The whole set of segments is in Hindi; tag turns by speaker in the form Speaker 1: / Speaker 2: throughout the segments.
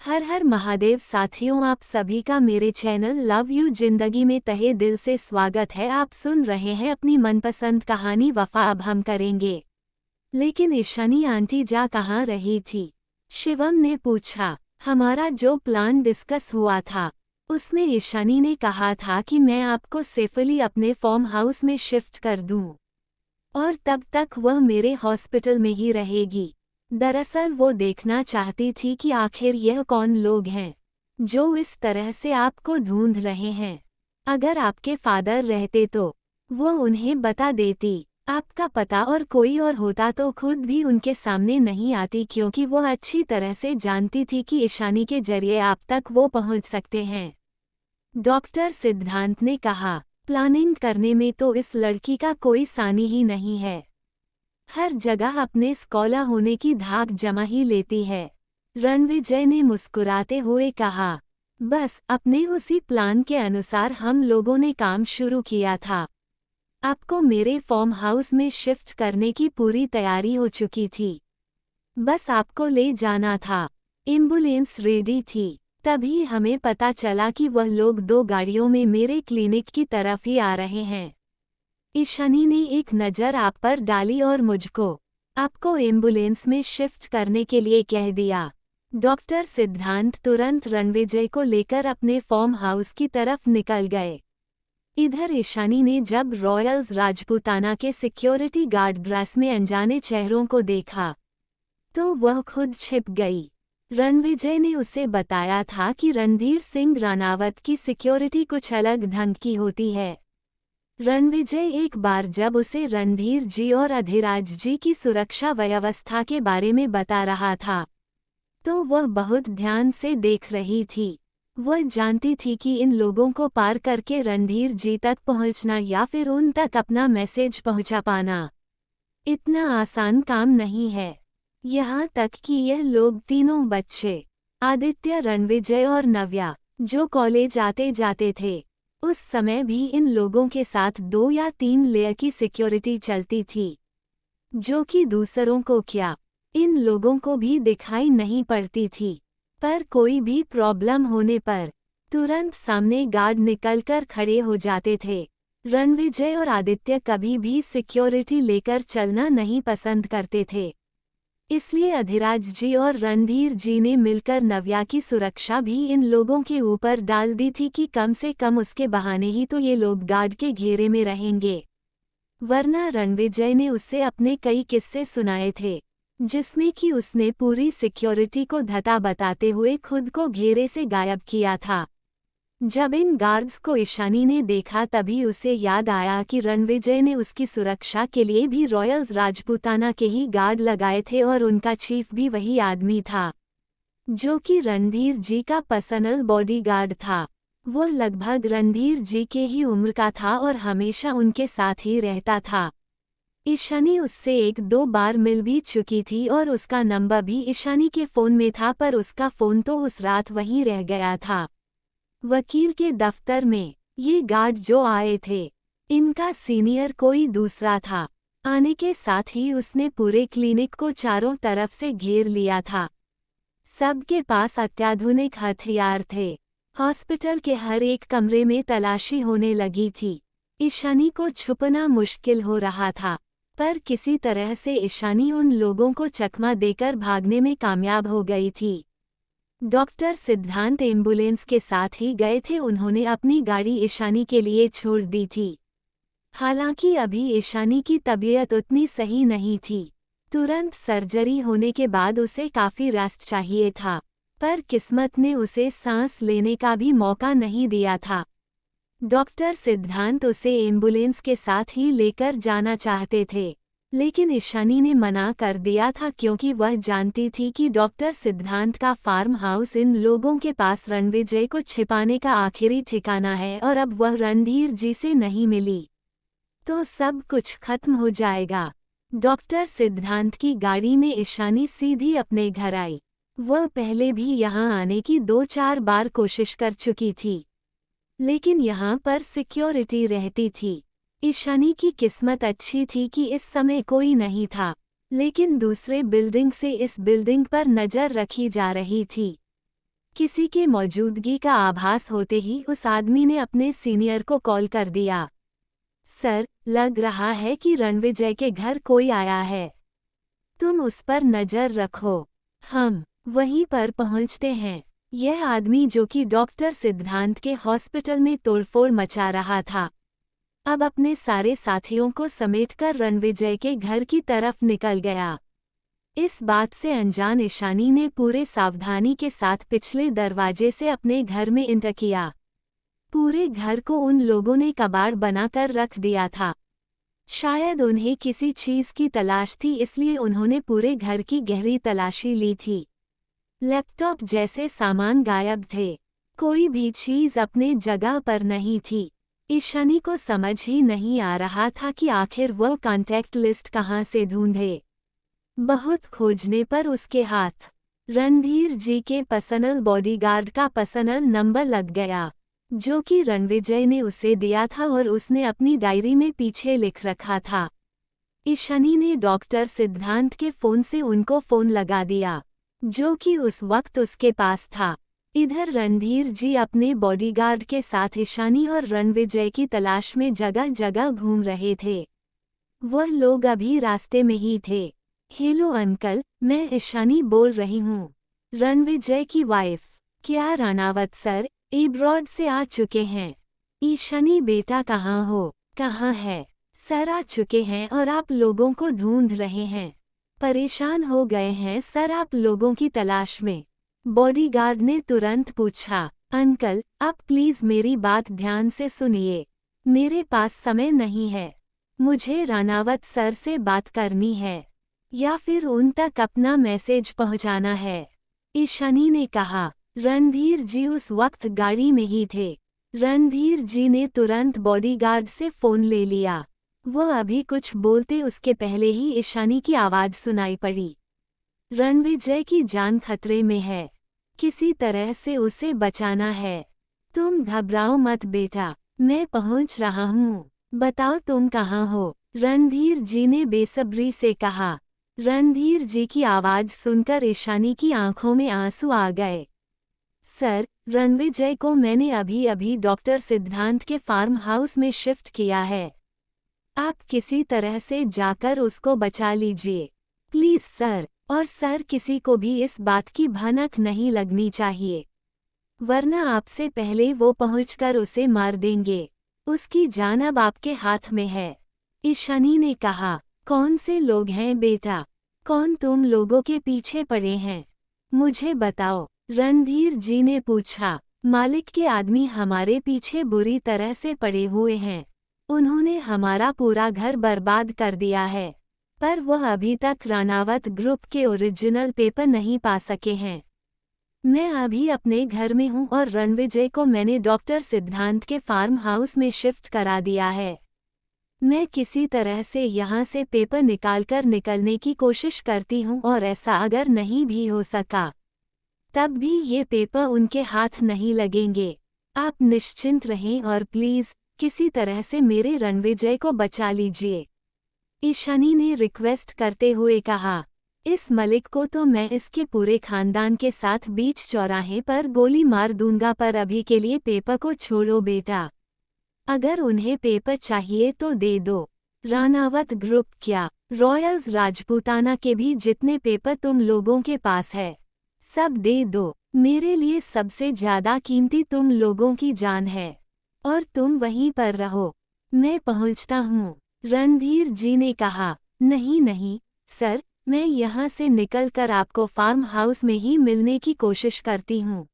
Speaker 1: हर हर महादेव साथियों, आप सभी का मेरे चैनल लव यू जिंदगी में तहे दिल से स्वागत है। आप सुन रहे हैं अपनी मनपसंद कहानी वफा। अब हम करेंगे। लेकिन ईशानी आंटी जा कहाँ रही थी? शिवम ने पूछा। हमारा जो प्लान डिस्कस हुआ था उसमें ईशानी ने कहा था कि मैं आपको सेफली अपने फार्म हाउस में शिफ्ट कर दूं और तब तक वह मेरे हॉस्पिटल में ही रहेगी। दरअसल वो देखना चाहती थी कि आखिर यह कौन लोग हैं जो इस तरह से आपको ढूंढ रहे हैं। अगर आपके फादर रहते तो वो उन्हें बता देती। आपका पता और कोई और होता तो खुद भी उनके सामने नहीं आती, क्योंकि वो अच्छी तरह से जानती थी कि ईशानी के जरिए आप तक वो पहुंच सकते हैं। डॉक्टर सिद्धांत ने कहा, प्लानिंग करने में तो इस लड़की का कोई सानी ही नहीं है। हर जगह अपने स्कॉलर होने की धाक जमा ही लेती है। रणविजय ने मुस्कुराते हुए कहा, बस अपने उसी प्लान के अनुसार हम लोगों ने काम शुरू किया था। आपको मेरे फार्म हाउस में शिफ्ट करने की पूरी तैयारी हो चुकी थी, बस आपको ले जाना था। एम्बुलेंस रेडी थी। तभी हमें पता चला कि वह लोग 2 गाड़ियों में मेरे क्लिनिक की तरफ ही आ रहे हैं। ईशानी ने एक नज़र आप पर डाली और मुझको आपको एम्बुलेंस में शिफ्ट करने के लिए कह दिया। डॉक्टर सिद्धांत तुरंत रणविजय को लेकर अपने फार्म हाउस की तरफ निकल गए। इधर ईशानी ने जब रॉयल्स राजपूताना के सिक्योरिटी गार्ड ड्रेस में अनजाने चेहरों को देखा तो वह खुद छिप गई। रणविजय ने उसे बताया था कि रणधीर सिंह राणावत की सिक्योरिटी कुछ अलग ढंग की होती है। रणविजय एक बार जब उसे रणधीर जी और अधिराज जी की सुरक्षा व्यवस्था के बारे में बता रहा था तो वह बहुत ध्यान से देख रही थी। वह जानती थी कि इन लोगों को पार करके रणधीर जी तक पहुंचना या फिर उन तक अपना मैसेज पहुंचा पाना इतना आसान काम नहीं है। यहाँ तक कि यह लोग तीनों बच्चे, आदित्य, रणविजय और नव्या, जो कॉलेज आते जाते थे, उस समय भी इन लोगों के साथ 2 या 3 लेयर की सिक्योरिटी चलती थी, जो कि दूसरों को क्या, इन लोगों को भी दिखाई नहीं पड़ती थी। पर कोई भी प्रॉब्लम होने पर तुरंत सामने गार्ड निकलकर खड़े हो जाते थे। रणविजय और आदित्य कभी भी सिक्योरिटी लेकर चलना नहीं पसंद करते थे, इसलिए अधिराज जी और रणधीर जी ने मिलकर नव्या की सुरक्षा भी इन लोगों के ऊपर डाल दी थी कि कम से कम उसके बहाने ही तो ये लोग गार्ड के घेरे में रहेंगे। वरना रणविजय ने उसे अपने कई किस्से सुनाए थे जिसमें कि उसने पूरी सिक्योरिटी को धता बताते हुए खुद को घेरे से गायब किया था। जब इन गार्ड्स को ईशानी ने देखा तभी उसे याद आया कि रणविजय ने उसकी सुरक्षा के लिए भी रॉयल्स राजपूताना के ही गार्ड लगाए थे और उनका चीफ भी वही आदमी था जो कि रणधीर जी का पर्सनल बॉडीगार्ड था। वो लगभग रणधीर जी के ही उम्र का था और हमेशा उनके साथ ही रहता था। ईशानी उससे 1-2 बार मिल भी चुकी थी और उसका नंबर भी ईशानी के फ़ोन में था, पर उसका फ़ोन तो उस रात वहीं रह गया था, वकील के दफ्तर में। ये गार्ड जो आए थे, इनका सीनियर कोई दूसरा था। आने के साथ ही उसने पूरे क्लिनिक को चारों तरफ से घेर लिया था। सबके पास अत्याधुनिक हथियार थे। हॉस्पिटल के हर एक कमरे में तलाशी होने लगी थी। ईशानी को छुपना मुश्किल हो रहा था, पर किसी तरह से ईशानी उन लोगों को चकमा देकर भागने में कामयाब हो गई थी। डॉक्टर सिद्धांत एम्बुलेंस के साथ ही गए थे। उन्होंने अपनी गाड़ी ईशानी के लिए छोड़ दी थी। हालांकि अभी ईशानी की तबीयत उतनी सही नहीं थी। तुरंत सर्जरी होने के बाद उसे काफ़ी रेस्ट चाहिए था, पर किस्मत ने उसे सांस लेने का भी मौका नहीं दिया था। डॉक्टर सिद्धांत उसे एम्बुलेंस के साथ ही लेकर जाना चाहते थे, लेकिन ईशानी ने मना कर दिया था, क्योंकि वह जानती थी कि डॉक्टर सिद्धांत का फार्म हाउस इन लोगों के पास रणविजय को छिपाने का आखिरी ठिकाना है और अब वह रणधीर जी से नहीं मिली तो सब कुछ खत्म हो जाएगा। डॉक्टर सिद्धांत की गाड़ी में ईशानी सीधी अपने घर आई। वह पहले भी यहाँ आने की 2-4 बार कोशिश कर चुकी थी, लेकिन यहाँ पर सिक्योरिटी रहती थी। ईशानी की किस्मत अच्छी थी कि इस समय कोई नहीं था, लेकिन दूसरे बिल्डिंग से इस बिल्डिंग पर नज़र रखी जा रही थी। किसी के मौजूदगी का आभास होते ही उस आदमी ने अपने सीनियर को कॉल कर दिया। सर, लग रहा है कि रणविजय के घर कोई आया है। तुम उस पर नजर रखो। हम वहीं पर पहुंचते हैं। यह आदमी जो कि डॉक्टर सिद्धांत के हॉस्पिटल में तोड़फोड़ मचा रहा था, अब अपने सारे साथियों को समेटकर रणविजय के घर की तरफ निकल गया। इस बात से अनजान ईशानी ने पूरे सावधानी के साथ पिछले दरवाजे से अपने घर में एंटर किया। पूरे घर को उन लोगों ने कबाड़ बनाकर रख दिया था। शायद उन्हें किसी चीज की तलाश थी, इसलिए उन्होंने पूरे घर की गहरी तलाशी ली थी। लैपटॉप जैसे सामान गायब थे। कोई भी चीज अपने जगह पर नहीं थी। ईशानी को समझ ही नहीं आ रहा था कि आखिर वह कॉन्टैक्ट लिस्ट कहाँ से ढूंढे। बहुत खोजने पर उसके हाथ रणधीर जी के पर्सनल बॉडीगार्ड का पर्सनल नंबर लग गया, जो कि रणविजय ने उसे दिया था और उसने अपनी डायरी में पीछे लिख रखा था। ईशानी ने डॉक्टर सिद्धांत के फ़ोन से उनको फ़ोन लगा दिया, जो कि उस वक्त उसके पास था। इधर रणधीर जी अपने बॉडीगार्ड के साथ ईशानी और रणविजय की तलाश में जगह जगह घूम रहे थे। वह लोग अभी रास्ते में ही थे। हेलो अंकल, मैं ईशानी बोल रही हूँ, रणविजय की वाइफ। क्या रानावत सर एब्रॉड से आ चुके हैं? ईशानी बेटा कहाँ हो? कहाँ है? सर आ चुके हैं और आप लोगों को ढूंढ रहे हैं। परेशान हो गए हैं सर आप लोगों की तलाश में। बॉडीगार्ड ने तुरंत पूछा। अंकल, आप प्लीज मेरी बात ध्यान से सुनिए। मेरे पास समय नहीं है। मुझे रानावत सर से बात करनी है, या फिर उन तक अपना मैसेज पहुंचाना है, ईशानी ने कहा। रणधीर जी उस वक्त गाड़ी में ही थे। रणधीर जी ने तुरंत बॉडीगार्ड से फ़ोन ले लिया। वह अभी कुछ बोलते उसके पहले ही ईशानी की आवाज़ सुनाई पड़ी। रणविजय की जान खतरे में है, किसी तरह से उसे बचाना है। तुम घबराओ मत बेटा, मैं पहुंच रहा हूँ। बताओ तुम कहाँ हो? रणधीर जी ने बेसब्री से कहा। रणधीर जी की आवाज़ सुनकर ईशानी की आंखों में आंसू आ गए। सर, रणविजय को मैंने अभी अभी डॉक्टर सिद्धांत के फार्म हाउस में शिफ्ट किया है। आप किसी तरह से जाकर उसको बचा लीजिए प्लीज सर। और सर, किसी को भी इस बात की भनक नहीं लगनी चाहिए, वरना आपसे पहले वो पहुंचकर उसे मार देंगे। उसकी जान अब आपके हाथ में है, ईशानी ने कहा। कौन से लोग हैं बेटा? कौन तुम लोगों के पीछे पड़े हैं? मुझे बताओ, रणधीर जी ने पूछा। मालिक के आदमी हमारे पीछे बुरी तरह से पड़े हुए हैं। उन्होंने हमारा पूरा घर बर्बाद कर दिया है, पर वह अभी तक रानावत ग्रुप के ओरिजिनल पेपर नहीं पा सके हैं। मैं अभी अपने घर में हूँ और रणविजय को मैंने डॉक्टर सिद्धांत के फार्म हाउस में शिफ्ट करा दिया है। मैं किसी तरह से यहाँ से पेपर निकालकर निकलने की कोशिश करती हूँ और ऐसा अगर नहीं भी हो सका, तब भी ये पेपर उनके हाथ नहीं लगेंगे। आप निश्चिंत रहें और प्लीज़ किसी तरह से मेरे रणविजय को बचा लीजिए, ईशानी ने रिक्वेस्ट करते हुए कहा। इस मलिक को तो मैं इसके पूरे खानदान के साथ बीच चौराहे पर गोली मार दूंगा, पर अभी के लिए पेपर को छोड़ो बेटा। अगर उन्हें पेपर चाहिए तो दे दो। रानावत ग्रुप क्या, रॉयल्स राजपूताना के भी जितने पेपर तुम लोगों के पास है, सब दे दो। मेरे लिए सबसे ज्यादा कीमती तुम लोगों की जान है, और तुम वहीं पर रहो, मैं पहुंचता हूँ, रणधीर जी ने कहा। नहीं नहीं सर, मैं यहाँ से निकलकर आपको फार्म हाउस में ही मिलने की कोशिश करती हूँ,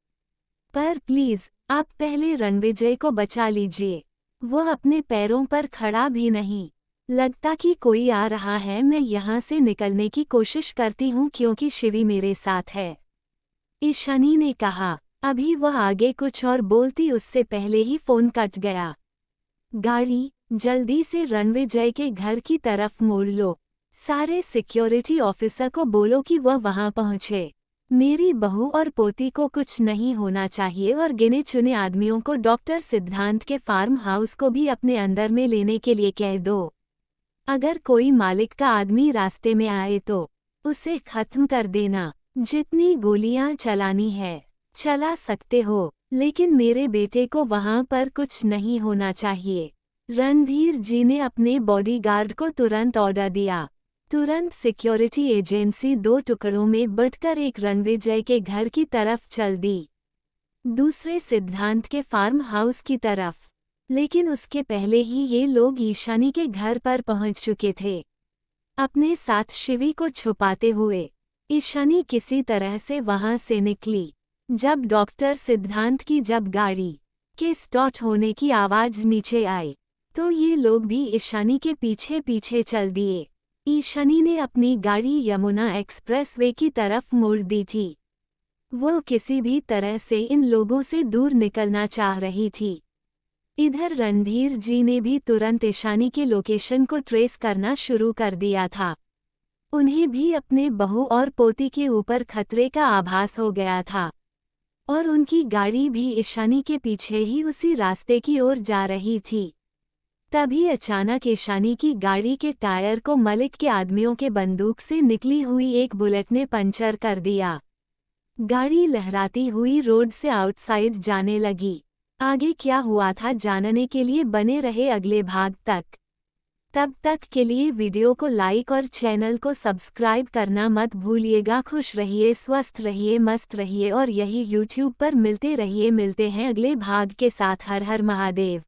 Speaker 1: पर प्लीज आप पहले रणविजय को बचा लीजिए। वह अपने पैरों पर खड़ा भी नहीं लगता कि कोई आ रहा है। मैं यहाँ से निकलने की कोशिश करती हूँ क्योंकि शिवी मेरे साथ है, ईशानी ने कहा। अभी वह आगे कुछ और बोलती उससे पहले ही फोन कट गया। गाड़ी जल्दी से रणविजय के घर की तरफ मोड़ लो। सारे सिक्योरिटी ऑफिसर को बोलो कि वह वहां पहुंचे। मेरी बहू और पोती को कुछ नहीं होना चाहिए, और गिने चुने आदमियों को डॉक्टर सिद्धांत के फार्म हाउस को भी अपने अंदर में लेने के लिए कह दो। अगर कोई मालिक का आदमी रास्ते में आए तो उसे खत्म कर देना। जितनी गोलियां चलानी है चला सकते हो, लेकिन मेरे बेटे को वहाँ पर कुछ नहीं होना चाहिए। रणधीर जी ने अपने बॉडीगार्ड को तुरंत ऑर्डर दिया। तुरंत सिक्योरिटी एजेंसी दो टुकड़ों में बंटकर एक रणविजय के घर की तरफ चल दी, दूसरे सिद्धांत के फार्म हाउस की तरफ। लेकिन उसके पहले ही ये लोग ईशानी के घर पर पहुंच चुके थे, अपने साथ शिवी को छुपाते हुए। ईशानी किसी तरह से वहां से निकली। जब डॉक्टर सिद्धांत की जब गाड़ी के स्टार्ट होने की आवाज नीचे आई, तो ये लोग भी ईशानी के पीछे पीछे चल दिए। ईशानी ने अपनी गाड़ी यमुना एक्सप्रेसवे की तरफ मोड़ दी थी। वो किसी भी तरह से इन लोगों से दूर निकलना चाह रही थी। इधर रणधीर जी ने भी तुरंत ईशानी के लोकेशन को ट्रेस करना शुरू कर दिया था। उन्हें भी अपने बहू और पोती के ऊपर खतरे का आभास हो गया था, और उनकी गाड़ी भी ईशानी के पीछे ही उसी रास्ते की ओर जा रही थी। तभी अचानक ईशानी की गाड़ी के टायर को मलिक के आदमियों के बंदूक से निकली हुई एक बुलेट ने पंचर कर दिया। गाड़ी लहराती हुई रोड से आउटसाइड जाने लगी। आगे क्या हुआ था जानने के लिए बने रहे अगले भाग तक। तब तक के लिए वीडियो को लाइक और चैनल को सब्सक्राइब करना मत भूलिएगा। खुश रहिए, स्वस्थ रहिए, मस्त रहिए और यही YouTube पर मिलते रहिए। मिलते हैं अगले भाग के साथ। हर हर महादेव।